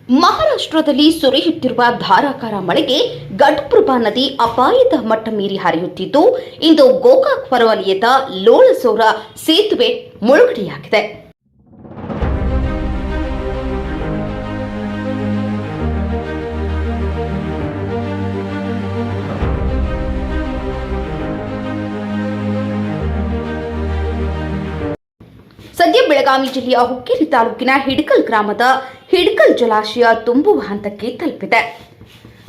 ಮಹಾರಾಷ್ಟ್ರದಲ್ಲಿ ಸುರಿಯುತ್ತಿರುವ ಧಾರಾಕಾರ ಮಳೆಗೆ ಘಟಪ್ರಭಾ ನದಿ ಅಪಾಯದ ಮಟ್ಟ ಮೀರಿ ಹರಿಯುತ್ತಿದ್ದು, ಇಂದು ಗೋಕಾಕ್ ಹೊರವಲಯದ ಲೋಳಸೋರ ಸೇತುವೆ ಮುಳುಗಡೆಯಾಗಿದೆ. ಸದ್ಯ ಬೆಳಗಾವಿ ಜಿಲ್ಲೆಯ ಹುಕ್ಕೇರಿ ತಾಲೂಕಿನ ಹಿಡಕಲ್ ಗ್ರಾಮದ ಹಿಡಕಲ್ ಜಲಾಶಯ ತುಂಬುವ ಹಂತಕ್ಕೆ ತಲುಪಿದೆ.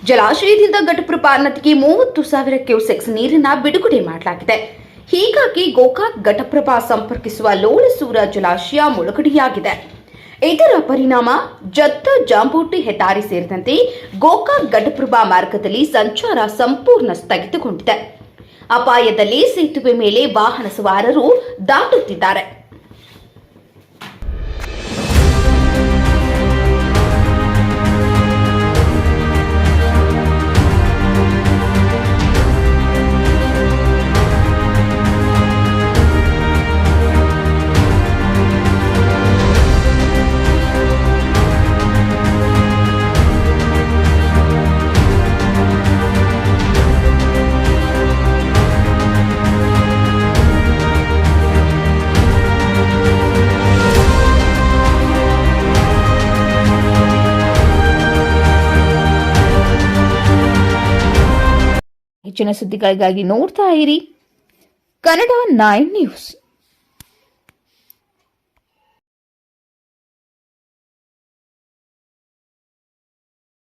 ಜಲಾಶಯದಿಂದ ಘಟಪ್ರಭಾ ನದಿಗೆ 30,000 ಕ್ಯೂಸೆಕ್ಸ್ ನೀರನ್ನು ಬಿಡುಗಡೆ ಮಾಡಲಾಗಿದೆ. ಹೀಗಾಗಿ ಗೋಕಾಕ್ ಘಟಪ್ರಭಾ ಸಂಪರ್ಕಿಸುವ ಲೋಳಸೂರ ಜಲಾಶಯ ಮುಳುಗಡೆಯಾಗಿದೆ. ಇದರ ಪರಿಣಾಮ ಜತ್ತ ಜಾಂಬೋಟಿ ಹೆದ್ದಾರಿ ಸೇರಿದಂತೆ ಗೋಕಾಕ್ ಘಟಪ್ರಭಾ ಮಾರ್ಗದಲ್ಲಿ ಸಂಚಾರ ಸಂಪೂರ್ಣ ಸ್ಥಗಿತಗೊಂಡಿದೆ. ಅಪಾಯದಲ್ಲಿ ಸೇತುವೆ ಮೇಲೆ ವಾಹನ ಸವಾರರು ದಾಟುತ್ತಿದ್ದಾರೆ. ಹೆಚ್ಚಿನ ಸುದ್ದಿಗಳಿಗಾಗಿ ನೋಡ್ತಾ ಇರಿ ಕನ್ನಡ 9 ನ್ಯೂಸ್.